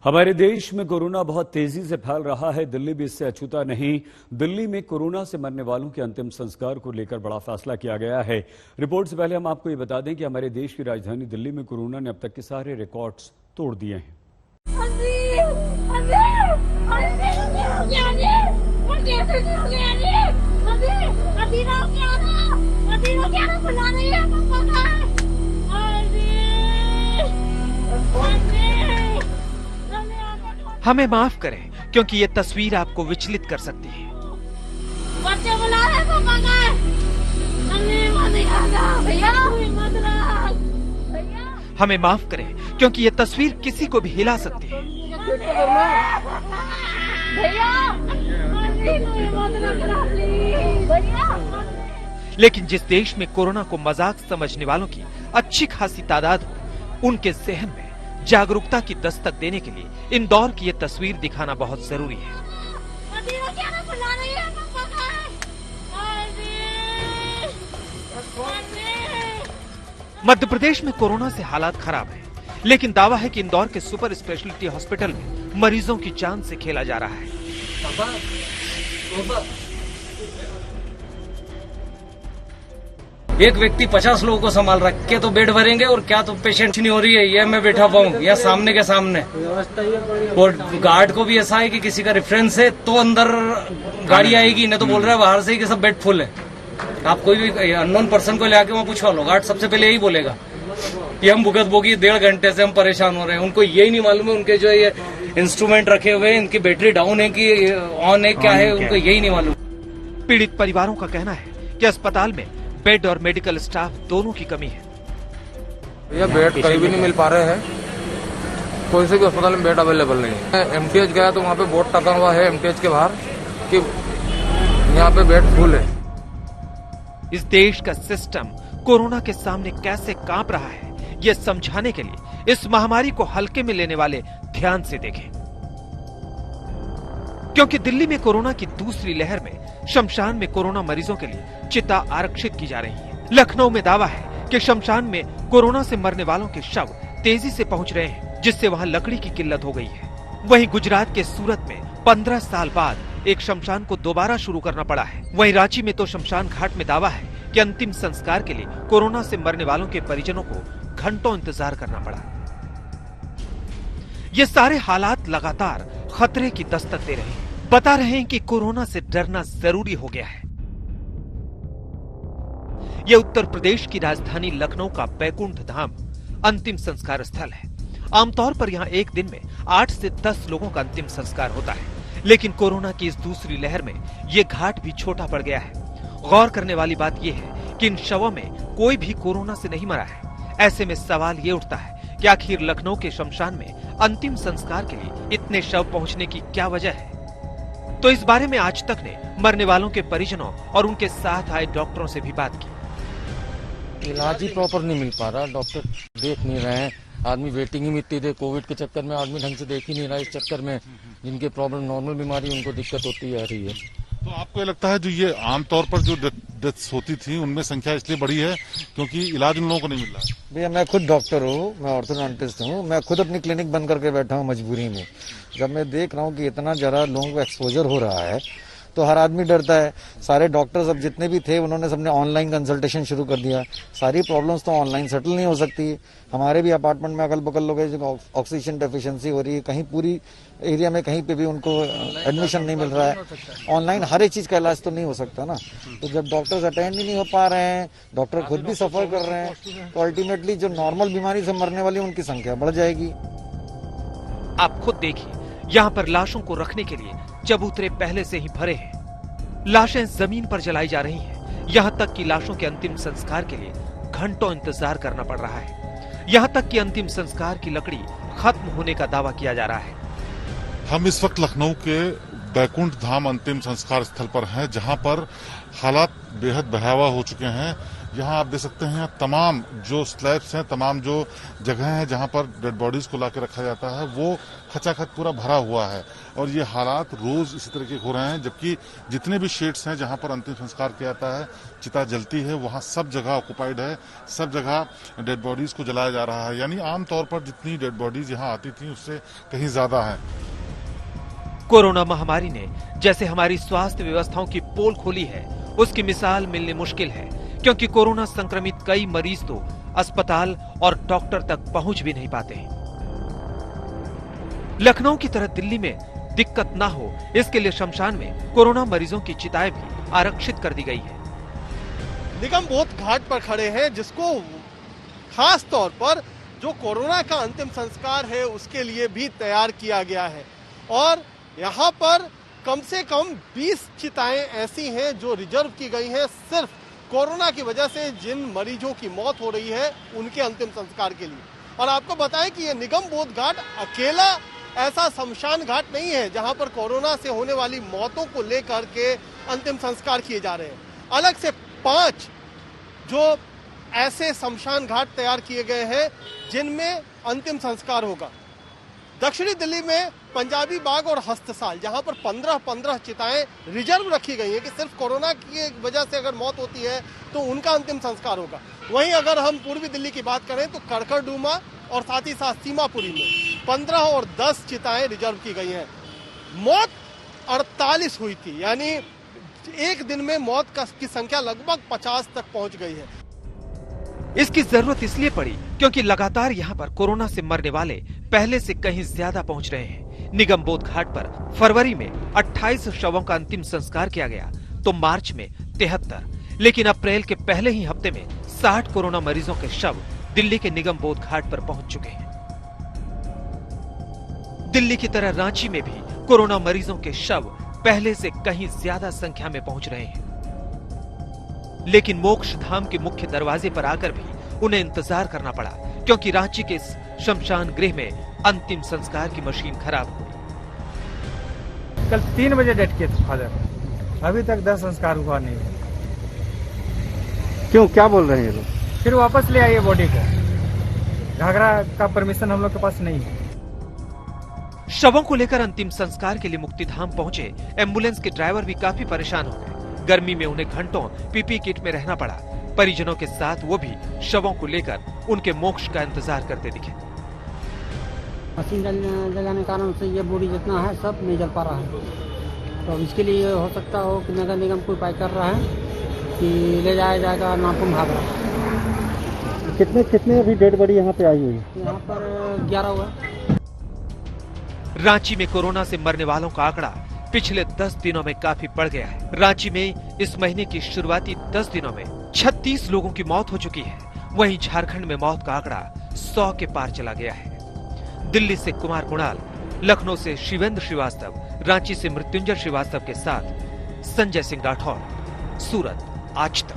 हमारे देश में कोरोना बहुत तेजी से फैल रहा है। दिल्ली भी इससे अछूता नहीं। दिल्ली में कोरोना से मरने वालों के अंतिम संस्कार को लेकर बड़ा फैसला किया गया है। रिपोर्ट से पहले हम आपको ये बता दें कि हमारे देश की राजधानी दिल्ली में कोरोना ने अब तक के सारे रिकॉर्ड्स तोड़ दिए हैं। हमें माफ करें क्योंकि ये तस्वीर आपको विचलित कर सकती है। बच्चे बुला रहे पापा का। भैया हमें माफ करें क्योंकि ये तस्वीर किसी को भी हिला सकती है। लेकिन जिस देश में कोरोना को मजाक समझने वालों की अच्छी खासी तादाद हो, उनके जहन में जागरूकता की दस्तक देने के लिए इंदौर की ये तस्वीर दिखाना बहुत जरूरी है। मध्य प्रदेश में कोरोना से हालात खराब है, लेकिन दावा है कि इंदौर के सुपर स्पेशलिटी हॉस्पिटल में मरीजों की जान से खेला जा रहा है। एक व्यक्ति 50 लोगों को संभाल रख के तो बेड भरेंगे और क्या तो पेशेंट नहीं हो रही है, ये मैं बैठा पाऊँ या सामने के सामने। और गार्ड को भी ऐसा है कि किसी का रेफरेंस है तो अंदर गाड़ी आएगी, नहीं तो बोल रहा है बाहर से ही कि सब बेड फुल है। आप कोई भी अननोन पर्सन को ले आके वहाँ पूछवा लो, गार्ड सबसे पहले यही बोलेगा कि हम भुगत भोगी 1.5 घंटे से हम परेशान हो रहे हैं। उनको यही नहीं मालूम है उनके जो ये इंस्ट्रूमेंट रखे हुए हैं इनकी बैटरी डाउन है कि ऑन है, क्या है, उनको यही नहीं मालूम। पीड़ित परिवारों का कहना है कि अस्पताल में बेड और मेडिकल स्टाफ दोनों की कमी है। ये बेड कहीं भी नहीं मिल पा रहे हैं, कोई से भी अस्पताल में बेड अवेलेबल नहीं है। एमटीएच गया तो वहाँ पे बोर्ड टका हुआ है एमटीएच के बाहर कि यहाँ पे बेड फुल है। इस देश का सिस्टम कोरोना के सामने कैसे कांप रहा है, ये समझाने के लिए इस महामारी को हल्के में लेने वाले ध्यान से देखें। क्योंकि दिल्ली में कोरोना की दूसरी लहर में शमशान में कोरोना मरीजों के लिए चिता आरक्षित की जा रही है। लखनऊ में दावा है कि शमशान में कोरोना से मरने वालों के शव तेजी से पहुंच रहे हैं, जिससे वहां लकड़ी की किल्लत हो गई है। वहीं गुजरात के सूरत में 15 साल बाद एक शमशान को दोबारा शुरू करना पड़ा है। वहीं रांची में तो शमशान घाट में दावा है कि अंतिम संस्कार के लिए कोरोना से मरने वालों के परिजनों को घंटों इंतजार करना पड़ा। ये सारे हालात लगातार खतरे की दस्तक दे रहे हैं, बता रहे हैं कि कोरोना से डरना जरूरी हो गया है। यह उत्तर प्रदेश की राजधानी लखनऊ का बैकुंठ धाम अंतिम संस्कार स्थल है। आमतौर पर यहाँ एक दिन में 8 से 10 लोगों का अंतिम संस्कार होता है, लेकिन कोरोना की इस दूसरी लहर में ये घाट भी छोटा पड़ गया है। गौर करने वाली बात यह है कि इन शवों में कोई भी कोरोना से नहीं मरा है। ऐसे में सवाल ये उठता है कि आखिर लखनऊ के शमशान में अंतिम संस्कार के लिए इतने शव पहुंचने की क्या वजह है। तो इस बारे में आज तक ने मरने वालों के परिजनों और उनके साथ आए डॉक्टरों से भी बात की। इलाज ही प्रॉपर नहीं मिल पा रहा, डॉक्टर देख नहीं रहे हैं, आदमी वेटिंग ही मिट्टी दे। कोविड के चक्कर में आदमी ढंग से देख ही नहीं रहा। इस चक्कर में जिनके प्रॉब्लम नॉर्मल बीमारी उनको दिक्कत होती आ रही है। तो आपको लगता है जो ये आमतौर पर जो डेथ्स होती थी उनमें संख्या इसलिए बढ़ी है क्योंकि इलाज उन लोगों को नहीं मिल रहा है? भैया मैं खुद डॉक्टर हूँ, मैं ऑर्थोडोंटिस्ट हूँ। मैं खुद अपनी क्लिनिक बंद करके बैठा हूँ मजबूरी में। जब मैं देख रहा हूँ कि इतना जरा लोगों को एक्सपोजर हो रहा है तो हर आदमी डरता है। सारे डॉक्टर्स अब जितने भी थे उन्होंने सबने ऑनलाइन कंसल्टेशन शुरू कर दिया। सारी प्रॉब्लम्स तो ऑनलाइन सेटल नहीं हो सकती। हमारे भी अपार्टमेंट में अगल बगल लोग जो ऑक्सीजन डेफिशिएंसी हो रही है, कहीं पूरी एरिया में कहीं पे भी उनको एडमिशन नहीं मिल रहा है। ऑनलाइन हर एक चीज का इलाज तो नहीं हो सकता ना। तो जब डॉक्टर्स अटेंड ही नहीं हो पा रहे हैं, डॉक्टर खुद भी सफर कर रहे हैं, तो अल्टीमेटली जो नॉर्मल बीमारी से मरने वाली उनकी संख्या बढ़ जाएगी। आप खुद देखिए, यहाँ पर लाशों को रखने के लिए चबूतरे पहले से ही भरे हैं। लाशें जमीन पर जलाई जा रही हैं। यहाँ तक कि लाशों के अंतिम संस्कार के लिए घंटों इंतजार करना पड़ रहा है। यहाँ तक कि अंतिम संस्कार की लकड़ी खत्म होने का दावा किया जा रहा है। हम इस वक्त लखनऊ के बैकुंठ धाम अंतिम संस्कार स्थल पर हैं, जहां पर हालात बेहद भयावह हो चुके हैं। यहाँ आप देख सकते हैं तमाम जो स्लैब्स हैं, तमाम जो जगह हैं जहाँ पर डेड बॉडीज को लाकर रखा जाता है वो खचाखच पूरा भरा हुआ है और ये हालात रोज इसी तरह के हो रहे हैं। जबकि जितने भी शेड्स हैं जहाँ पर अंतिम संस्कार किया जाता है, चिता जलती है, वहाँ सब जगह ऑक्युपाइड है, सब जगह डेड बॉडीज को जलाया जा रहा है। यानी आमतौर पर जितनी डेड बॉडीज यहाँ आती थी उससे कहीं ज्यादा है। कोरोना महामारी ने जैसे हमारी स्वास्थ्य व्यवस्थाओं की पोल खोली है, उसकी मिसाल मिलनी मुश्किल है, क्योंकि कोरोना संक्रमित कई मरीज तो अस्पताल और डॉक्टर तक पहुंच भी नहीं पाते। लखनऊ की तरह दिल्ली में दिक्कत ना हो, इसके लिए शमशान में कोरोना मरीजों की चिताएं भी आरक्षित कर दी गई है। निगम बोध घाट पर खड़े हैं, जिसको खास तौर पर जो कोरोना का अंतिम संस्कार है उसके लिए भी तैयार किया गया है और यहाँ पर कम से कम 20 चिताएं ऐसी हैं जो रिजर्व की गई हैं सिर्फ कोरोना की वजह से जिन मरीजों की मौत हो रही है उनके अंतिम संस्कार के लिए। और आपको बताएं कि ये निगम बोध घाट अकेला ऐसा शमशान घाट नहीं है जहां पर कोरोना से होने वाली मौतों को लेकर के अंतिम संस्कार किए जा रहे हैं। अलग से 5 जो ऐसे शमशान घाट तैयार किए गए हैं जिनमें अंतिम संस्कार होगा। दक्षिणी दिल्ली में पंजाबी बाग और हस्तसाल, जहां पर 15-15 चिताएं रिजर्व रखी गई हैं कि सिर्फ कोरोना की वजह से अगर मौत होती है तो उनका अंतिम संस्कार होगा। वहीं अगर हम पूर्वी दिल्ली की बात करें तो कड़कड़डूमा और साथ ही साथ सीमापुरी में 15 और 10 चिताएं रिजर्व की गई हैं। मौत 48 हुई थी, यानी एक दिन में मौत की संख्या लगभग 50 तक पहुंच गई है। इसकी जरूरत इसलिए पड़ी क्योंकि लगातार यहाँ पर कोरोना से मरने वाले पहले से कहीं ज्यादा पहुँच रहे हैं। निगम बोध घाट पर फरवरी में 28 शवों का अंतिम संस्कार किया गया तो मार्च में 73, लेकिन अप्रैल के पहले ही हफ्ते में 60 कोरोना मरीजों के शव दिल्ली के निगम बोध घाट पर पहुंच चुके हैं। दिल्ली की तरह रांची में भी कोरोना मरीजों के शव पहले से कहीं ज्यादा संख्या में पहुंच रहे हैं, लेकिन मोक्ष धाम के मुख्य दरवाजे पर आकर भी उन्हें इंतजार करना पड़ा क्योंकि रांची के इस शमशान गृह में अंतिम संस्कार की मशीन खराब हो गई। कल 3 बजे डेट किए थे फादर, अभी तक 10 संस्कार हुआ नहीं है। क्यों, क्या बोल रहे हैं ये लोग? फिर वापस ले आइए बॉडी को, घाघरा का परमिशन हम लोग के पास नहीं है। शवों को लेकर अंतिम संस्कार के लिए मुक्तिधाम पहुंचे एम्बुलेंस के ड्राइवर भी काफी परेशान हो गए। गर्मी में उन्हें घंटों पीपी किट में रहना पड़ा। परिजनों के साथ वो भी शवों को लेकर उनके मोक्ष का इंतजार करते दिखे। मशीन लगाने के कारण से ये बॉडी जितना है सब नहीं जल पा रहा है, तो इसके लिए हो सकता हो कि नगर निगम कोई उपाय कर रहा है कि ले जाया जाएगा नामकुम घाघरा। कितने अभी डेड बॉडी यहाँ पे आई हुई है? यहाँ पर 11 हुआ। रांची में कोरोना से मरने वालों का आंकड़ा पिछले 10 दिनों में काफी बढ़ गया है। रांची में इस महीने की शुरुआती 10 दिनों में 36 लोगों की मौत हो चुकी है। वहीं झारखंड में मौत का आंकड़ा 100 के पार चला गया है। दिल्ली से कुमार कुणाल, लखनऊ से शिवेंद्र श्रीवास्तव, रांची से मृत्युंजय श्रीवास्तव के साथ संजय सिंह राठौर, सूरत, आज तक।